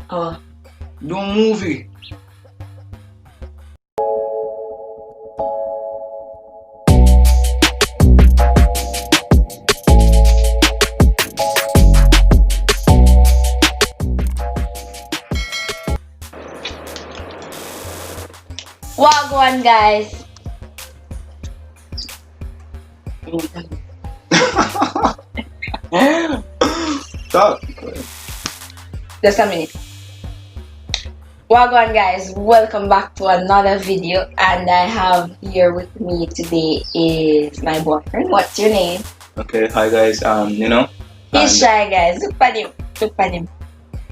Oh. Do a movie. Wagwan, guys. Stop. Just a minute. Wagwan, guys. Welcome back to another video, and I have here with me today is my boyfriend. What's your name? Okay, hi guys. He's shy, guys. Look at him. Look at him.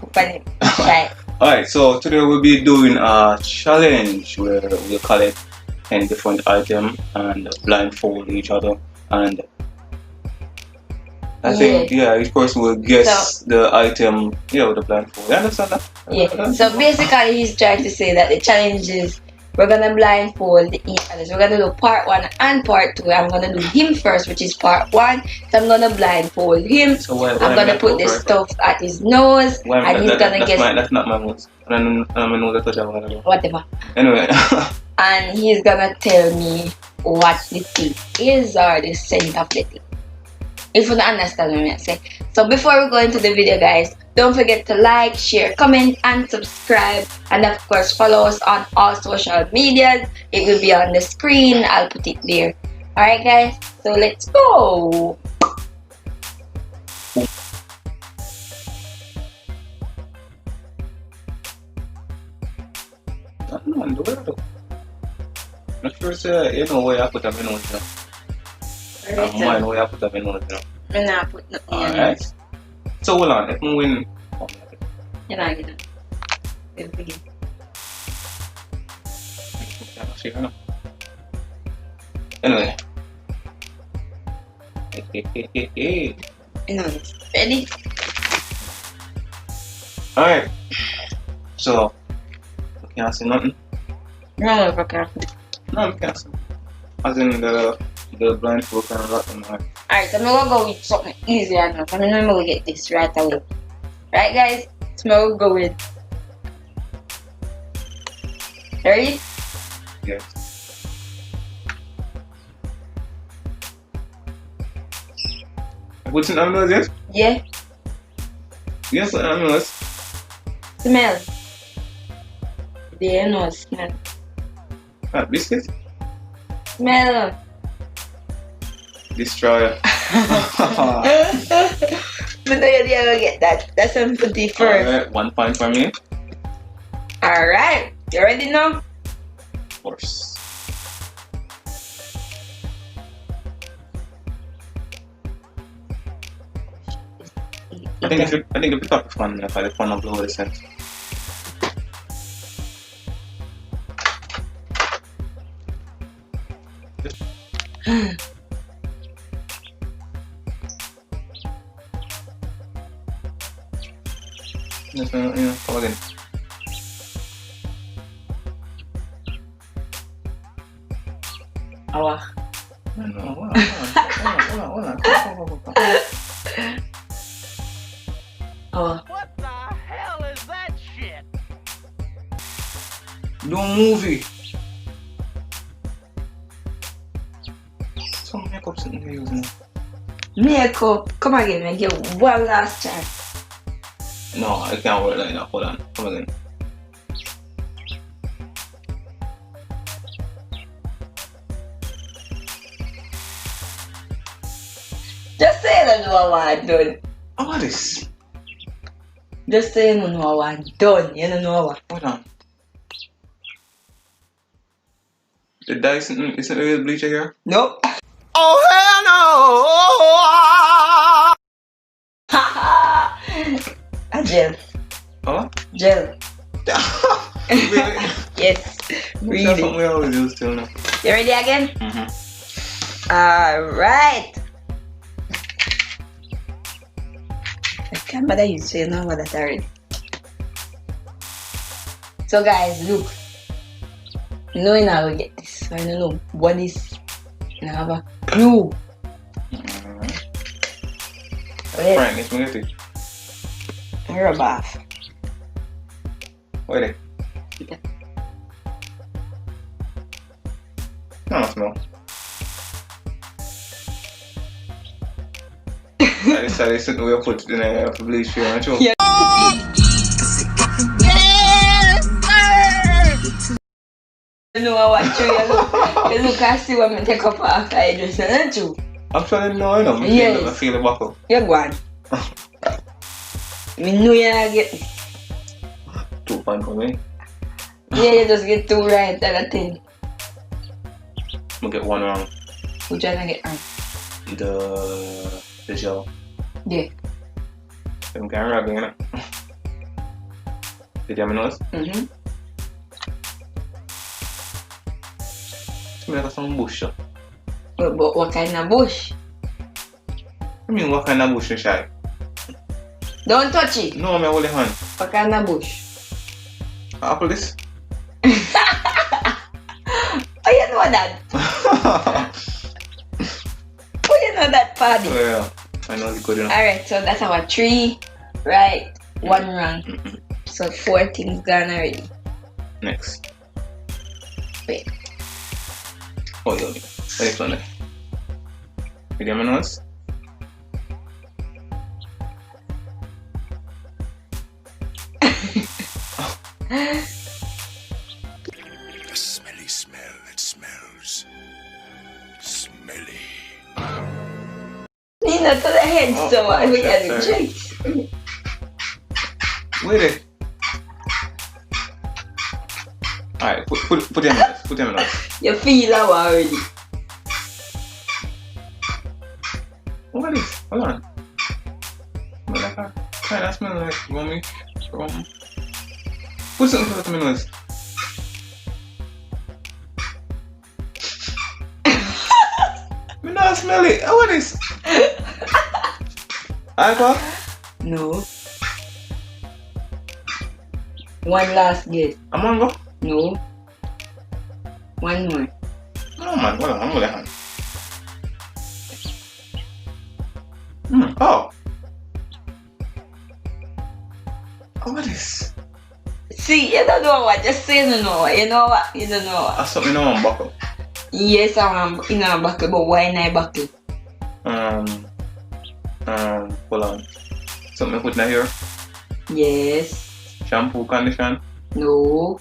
Look at him. Shy. Alright, so today we'll be doing a challenge where we'll collect 10 different items and blindfold each other, and I think each person will guess the item with the blindfold. You understand that? Yeah. So basically he's trying to say that the challenge is we're gonna blindfold each other. So we're gonna do part 1 and part 2. I'm gonna do him first, which is part 1. So I'm gonna blindfold him. So I'm gonna put the stuff at his nose, and he's gonna guess. That's not my nose. I don't know that touch I'm whatever. Anyway. And he's gonna tell me what the thing is or the scent of the thing. If you don't understand what I say. So before we go into the video, guys, don't forget to like, share, comment, and subscribe. And of course, follow us on all social medias. It will be on the screen. I'll put it there. Alright, guys. So let's go. Not sure say you know where I put them in on. I'm mine where I put them in on. I'm not putting it in. Alright. So hold on, if I win. You're not gonna. We'll begin. Anyway. No, ready? Alright. So I can't see nothing. No, I can't. No, I can't see. As in the blindfold kind of rotten. Alright, so I'm gonna go with something easier now. I'm gonna get this right away. Right, guys? So I'm gonna go with. Ready? Yes. What's in the nose, yes? Yeah. Yes, what in the nose? Smell. There, no smell. Biscuit? Smell. Destroyer. But I never get that. That's something for the first. Alright, 1 point for me. Alright. You ready now? Of course. I think if you talk to fun, if I fun of blow the sense. Yes, come again. Awa. Awa. What the hell is that shit? Do a movie. Some makeup sitting here using. Makeup. Come again, man. Give one last chance. No, I can't work like that. Hold on. Come again. Just say you know what I'm done. What is? Just say you know what I'm done. You don't know what. Hold on. The dye isn't the real bleacher here? Nope. Oh hell no! A gel. Oh? Gel. Really? Yes. That's Really. something we always use till now. You ready again? Mm-hmm. Alright. I can't bother you, so you know what that already. So guys, look. You know I will get this. I don't know what is. I have a clue. Wait, Frank, it's me get it. rub off. Wait there. Yeah. No, no smell. I decided to we put it in a bleach here and show. Yeah. You know I watch you, you look and see what me take up after I just said you. Actually, no, I know. Yes. I feel the buckle. You're gone. Me know you're not getting. 2 points for me. Yeah, you just get 2 right and a 10. I'm get 1 wrong. Which one I get wrong? The gel. Yeah. I'm kind of rubbing it. Did you have my nose? Mm-hmm. It's like some bush. But what kind of bush? I mean, what kind of bush is shy? Don't touch it. No, I'm holding hand. What kind of bush? Apple this? Oh, you know that? Oh, you know that, Paddy? Oh, yeah. I know it's good enough. Alright, so that's our 3 right, 1 wrong. So 4 things gone already. Next. Wait. Oh, yeah. Next one. You get my nose? The smelly smell that smells smelly. Nina, to the head, Oh, so I will get sorry. it checked. Wait there. Alright, put them in nose. Put them in nose. You feel how already. What is this? Hold on. Smell like a kind of smell like rummy. Put something close to my nose. Me not smell it. What is? Alcohol? No. One last guess. A mango? No. One more. No man, hold on. I'm gonna hand. Oh. Oh, what is? See, you don't know what. Just say you don't know what. You know what? You don't know what. That's something in one buckle. Yes, I'm in a buckle, but why in a buckle? Hold on. Something put in here. Yes. Shampoo, condition. No.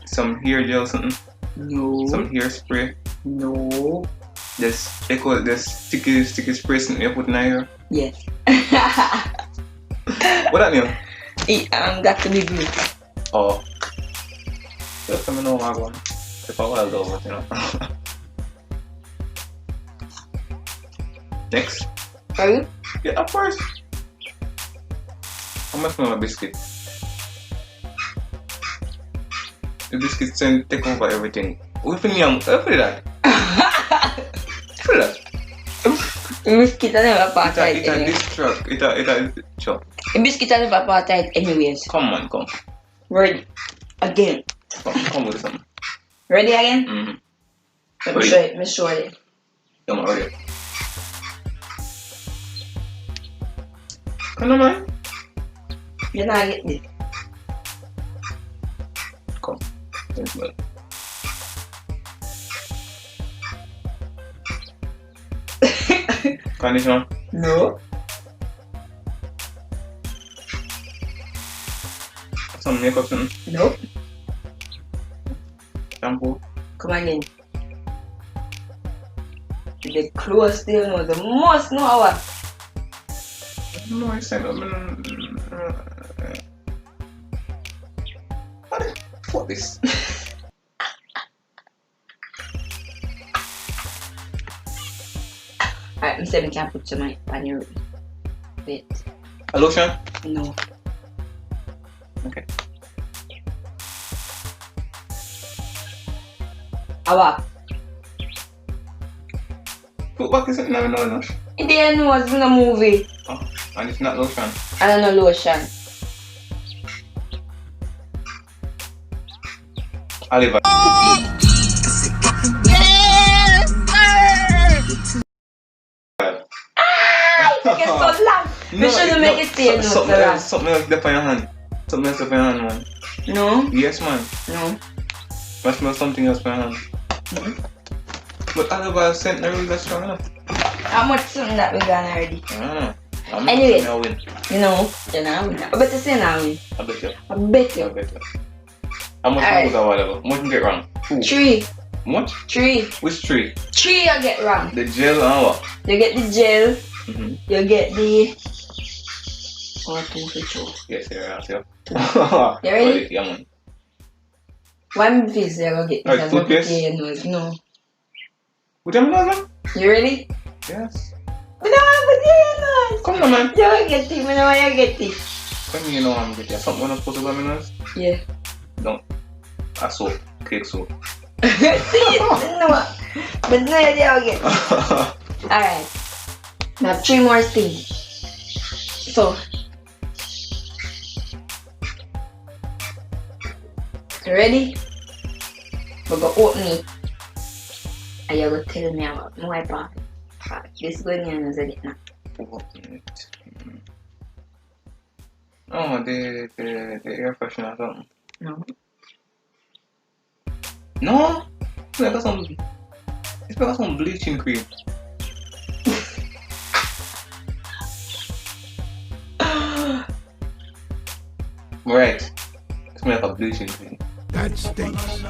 Some hair gel, something. No. Some hair spray. No. This echo, this sticky spray something you put in here. Yes. What that mean? It got to be good. Oh. Just let me know what one. If I will go, you know. Next. Are you? Yeah, of course. How much smell a biscuit? The biscuits tend to take over everything. We feel young. Where for that? For that? Biscuit never part right It's a anyway. distract. It's a chop. Biscuit never part right anyways. Come on, come. Ready? Again. Come with something. Ready again? Mm-hmm. Let me Ready. show it. Let me show it. Come on, ready. Come on, man. You not get this. Come. Don't smell. Conditioner. No. Some makeup something. Nope. Shampoo. Come on in. The close still know the most know what. No, I said what the fuck this? Alright, I'm saying I can put some on your wait. A lotion? No. Okay. Awa. Put back is it? No. It didn't know what's in the movie. Oh, and it's not lotion. I don't know lotion. Oliver. take it so long? We shouldn't make it stay so long. Something else there for your hand. Something else there for your hand, man. No? Yes, man. No. Must smell something else for your hand. But Oliver sent the really strong enough. How much something that we got already? I don't know. Anyway. I win. You know, you're not win. I bet you say now win. I bet you. I bet you. I bet you. How much Alright. was that whatever? How much you get wrong? 2. 3. Much? 3. Which 3? 3 you get wrong. The gel and what? You get the gel. Mm-hmm. You get the... Or 2 for 2. Yes, you're right, yeah. You ready? Yeah, man. One piece you're gonna get. Alright, toothpaste? No. Which one was that? You ready? Yes. We don't want to put your nose. Come on, man. You don't get it. We don't want you get it. Come you know I'm getting something I'm supposed to buy me nose? Yeah. No. A soap. Cake soap. See it? No. But no idea you get it. Alright. Now 3 more things. So. You ready? We're going to open it. And you're going to tell me about my part. This is going to be it now. Open it. Oh, the air freshener or something. No. No? It's got some bleaching cream. Right. It's made like a bleaching cream. That stinks.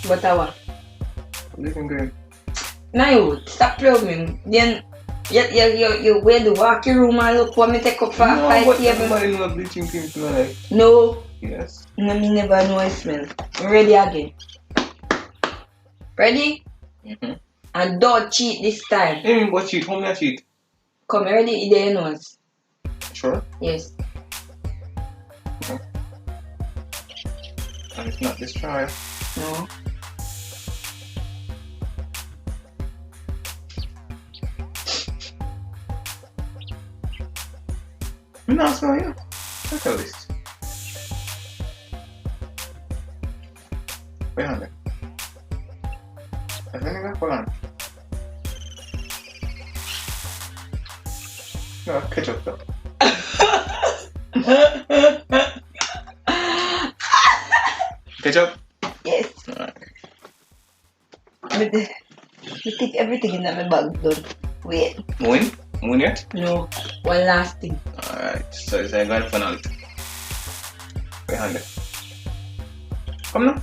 But what? Bleaching cream. Now you stop plugging. Then you wear the walk your room and look what me take up for No, 5 but table. everybody know what bleaching cream smell like. No. Yes. No, me never know it smell. Ready again. Ready? Mm-hmm. And don't cheat this time. Hey, what cheat? How many cheat? Come ready, there you know. Sure. Yes. And it's not this trial. No. I'm not smell you. Look at this. Wait on it. I think I got one. No, ketchup though. Ketchup? Yes. Alright. But I take everything in my bag done. Wait. Moon? Moon yet? No. One last thing. Alright, so it's like going for now. Wait on it. Come now.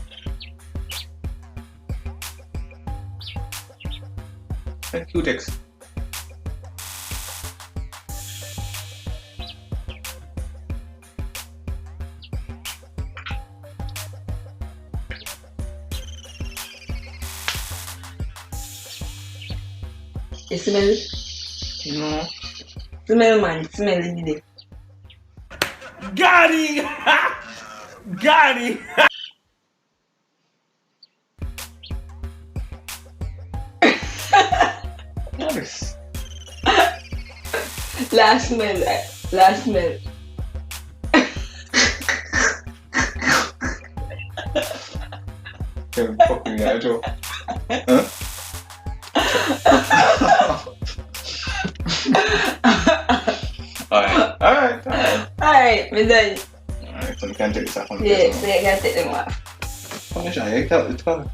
And Q-Tex. You smell? No. Smell man, smell it. Got him! Got him! Nice. Last smell. Last smell. You're fucking yeah, Joe. Huh? Alright. Alright, we're done. Alright, so we can take this off on Yeah, so you can take them off. Come on, Sean, it's covered.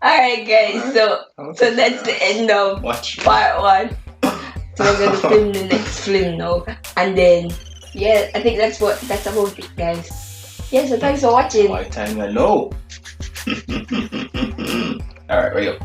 Alright guys, so that's the end of Watch. part 1. So we're gonna film the next film now. And then yeah, I think that's about it guys. Yeah, so thanks for watching. My time I know. Alright, ready up.